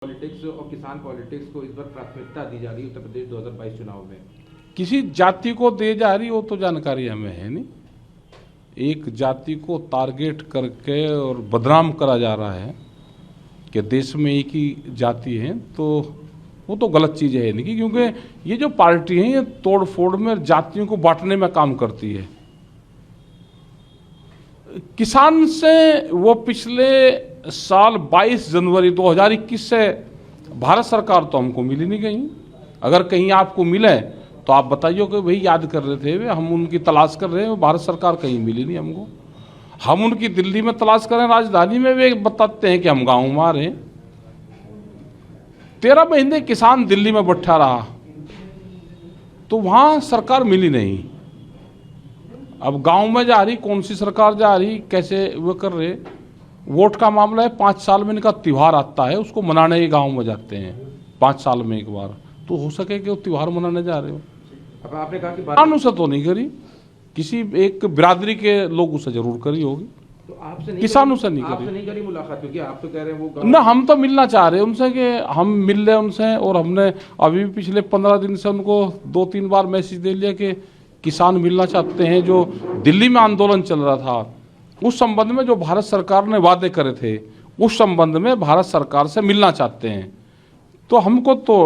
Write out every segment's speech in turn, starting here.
Politics और किसान politics को इस बार प्राथमिकता दी जा रही है उत्तर प्रदेश 2022 चुनाव में। किसी जाति को दे जा रही हो तो जानकारी हमें है नहीं। एक जाति को टारगेट करके और बदनाम करा जा रहा है कि देश में एक ही जाति है, तो वो तो गलत चीज़ है नहीं, क्योंकि ये जो पार्टी है ये तोड़ फोड़ में जातियों को बांटने में काम करती है। किसान से वो पिछले साल 22 जनवरी 2021 से भारत सरकार तो हमको मिली नहीं कहीं। अगर कहीं आपको मिले तो आप बताइए कि भाई याद कर रहे थे, हम उनकी तलाश कर रहे हैं, भारत सरकार कहीं मिली नहीं हमको। हम उनकी दिल्ली में तलाश करें, राजधानी में वे बताते हैं कि हम गाँव में आ रहे हैं। 13 महीने किसान दिल्ली में बैठा रहा तो वहाँ सरकार मिली नहीं। अब गांव में जा रही, कौन सी सरकार जा रही, कैसे वो कर रहे। वोट का मामला है, 5 साल में इनका त्यौहार आता है, उसको मनाने ही गांव में जाते हैं 5 साल में एक बार। तो हो सके कि वो त्यौहार मनाने जा रहे हो। अब आपने कहा कि किसानों से तो नहीं करी, किसी एक बिरादरी के लोगों से जरूर करी होगी, तो आपसे नहीं किसानों से नहीं आपसे करी। नहीं करी मुलाकात, क्योंकि आप तो कह रहे हैं वो ना, हम तो मिलना चाह रहे हैं उनसे कि हम मिल रहे हैं उनसे, और हमने अभी पिछले 15 दिन से उनको 2-3 बार मैसेज दे लिया कि किसान मिलना चाहते हैं। जो दिल्ली में आंदोलन चल रहा था उस संबंध में जो भारत सरकार ने वादे करे थे, उस संबंध में भारत सरकार से मिलना चाहते हैं। तो हमको तो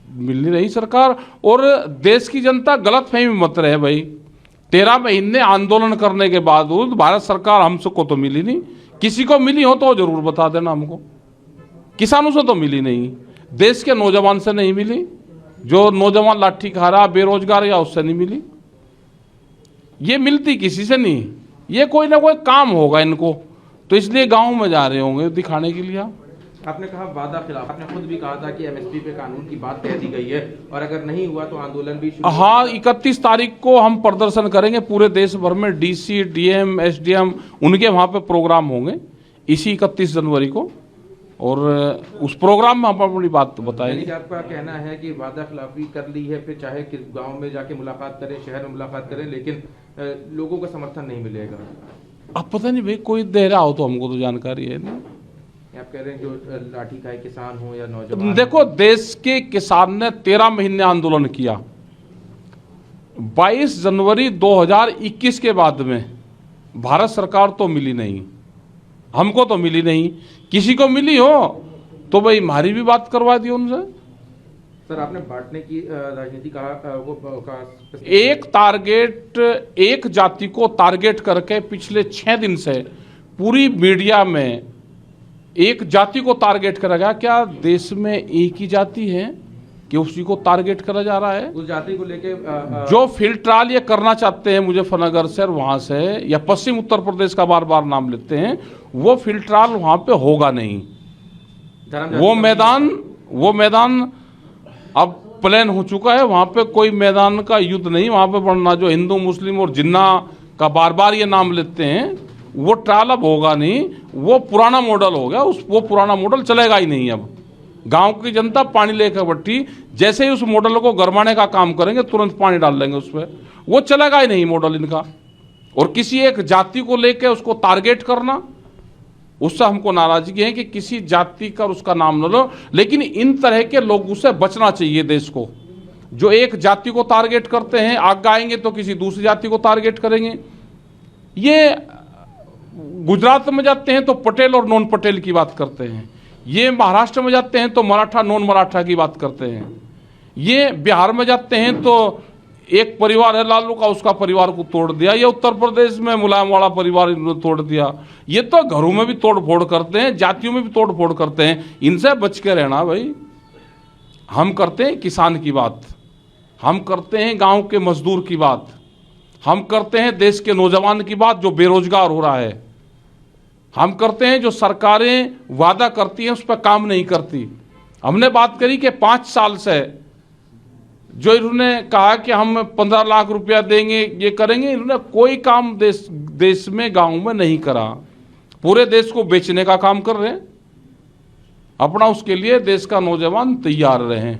मिल नहीं रही सरकार, और देश की जनता गलतफहमी में मत रहे भाई। 13 महीने आंदोलन करने के बावजूद भारत सरकार हमसे को तो मिली नहीं। किसी को मिली हो तो जरूर बता देना हमको। किसानों से तो मिली नहीं, देश के नौजवान से नहीं मिली, जो नौजवान लाठी खा रहा बेरोजगार या उससे नहीं मिली। ये मिलती किसी से नहीं, ये कोई ना कोई काम होगा इनको, तो इसलिए गांव में जा रहे होंगे दिखाने के लिए। आपने कहा वादा खिलाफ, आपने खुद भी कहा था कि एमएसपी पे कानून की बात कह दी गई है और अगर नहीं हुआ तो आंदोलन भी शुरू। हाँ, 31 तारीख को हम प्रदर्शन करेंगे पूरे देश भर में। डीसी, डीएम, एसडीएम उनके वहाँ पे प्रोग्राम होंगे इसी 31 जनवरी को, और उस प्रोग्राम में हम अपनी बात बताएंगे। आपका कहना है कि वादा खिलाफी कर ली है, फिर चाहे गांव में जाके मुलाकात करें, शहर में मुलाकात करें, लेकिन लोगों का समर्थन नहीं मिलेगा। अब पता नहीं भाई, कोई दे रहा हो तो हमको तो जानकारी है नहीं। आप कह रहे हैं जो लाठी खाए किसान हो या नौजवान। देखो, देश के किसान ने 13 महीने आंदोलन किया। 22 जनवरी 2021 के बाद में भारत सरकार तो मिली नहीं, हमको तो मिली नहीं। किसी को मिली हो तो भाई हमारी भी बात करवा दी उनसे। सर, आपने बांटने की राजनीति कहा, एक टारगेट, एक जाति को टारगेट करके पिछले 6 दिन से पूरी मीडिया में एक जाति को टारगेट करा गया। क्या देश में एक ही जाति है कि उसी को टारगेट करा जा रहा है? उस जाति को लेके जो फिल्ट्राल ये करना चाहते हैं मुजफ्फरनगर से और वहां से, या पश्चिम उत्तर प्रदेश का बार बार नाम लेते हैं, वो फिल्ट्राल वहां पे होगा नहीं। वो मैदान अब प्लान हो चुका है, वहां पे कोई मैदान का युद्ध नहीं वहां पे बढ़ना। जो हिंदू, मुस्लिम और जिन्ना का बार बार ये नाम लेते हैं, वो ट्रायल अब होगा नहीं। वो पुराना मॉडल हो गया, वो पुराना मॉडल चलेगा ही नहीं। अब गांव की जनता पानी लेकर बैठी, जैसे ही उस मॉडल को गरमाने का काम करेंगे तुरंत पानी डाल देंगे उस पर। वो चलेगा ही नहीं मॉडल इनका। और किसी एक जाति को लेकर उसको टारगेट करना, उससे हमको नाराजगी है कि किसी जाति का उसका नाम न लो। लेकिन इन तरह के लोगों से बचना चाहिए देश को, जो एक जाति को टारगेट करते हैं, आगे आएंगे तो किसी दूसरी जाति को टारगेट करेंगे। ये गुजरात में जाते हैं तो पटेल और नॉन पटेल की बात करते हैं, ये महाराष्ट्र में जाते हैं तो मराठा नॉन मराठा की बात करते हैं, ये बिहार में जाते हैं तो एक परिवार है लालू का, उसका परिवार को तोड़ दिया, ये उत्तर प्रदेश में मुलायम वाला परिवार इन्होंने तोड़ दिया। ये तो घरों में भी तोड़ फोड़ करते हैं, जातियों में भी तोड़ फोड़ करते हैं। इनसे बच के रहना भाई। हम करते हैं किसान की बात, हम करते हैं गांव के मजदूर की बात, हम करते हैं देश के नौजवान की बात जो बेरोजगार हो रहा है, हम करते हैं जो सरकारें वादा करती हैं उस पर काम नहीं करती। हमने बात करी कि 5 साल से जो इन्होंने कहा कि हम 15 लाख रुपया देंगे, ये करेंगे, इन्होंने कोई काम देश में गांव में नहीं करा। पूरे देश को बेचने का काम कर रहे हैं अपना। उसके लिए देश का नौजवान तैयार रहे।